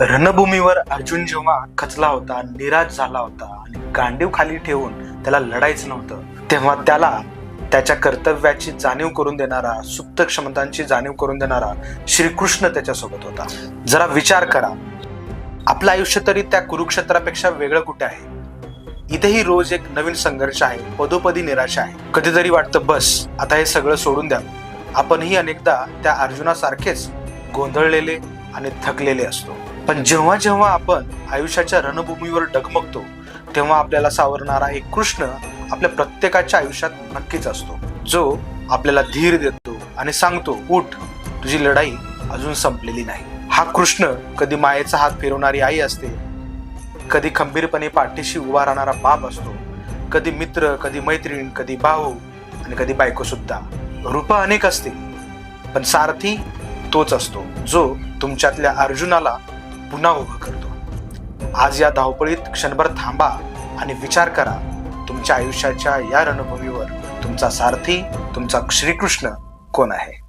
रणभूमीवर अर्जुन जेव्हा खचला होता, निराश झाला होता आणि गांडीव खाली ठेवून त्याला लढायचं नव्हतं, तेव्हा त्याला त्याच्या कर्तव्याची जाणीव करून देणारा, सुप्त क्षमतांची जाणीव करून देणारा श्रीकृष्ण त्याच्यासोबत होता. जरा विचार करा, आपलं आयुष्य तरी त्या कुरुक्षेत्रापेक्षा वेगळं कुठे आहे? इथेही रोज एक नवीन संघर्ष आहे, पदोपदी निराशा आहे. कधीतरी वाटतं बस आता हे सगळं सोडून द्या. आपणही अनेकदा त्या अर्जुनासारखेच गोंधळलेले आणि थकलेले असतो. पण जेव्हा जेव्हा आपण आयुष्याच्या रणभूमीवर डगमगतो, तेव्हा आपल्याला सावरणारा एक कृष्ण आपल्या प्रत्येकाच्या आयुष्यात नक्कीच असतो, जो आपल्याला धीर देतो आणि सांगतो, उठ, तुझी लढाई अजून संपलेली नाही. हा कृष्ण कधी मायेचा हात फिरवणारी आई असते, कधी खंबीरपणे पाठीशी उभा राहणारा बाप असतो, कधी मित्र, कधी मैत्रीण, कधी भाऊ आणि कधी बायको सुद्धा. रूप अनेक असते, पण सारथी तोच असतो, जो तुमच्यातल्या अर्जुनाला पुन्हा उभं करतो. आज या धावपळीत क्षणभर थांबा आणि विचार करा, तुमच्या आयुष्याच्या या रणभूमीवर तुमचा सारथी, तुमचा श्रीकृष्ण कोण आहे?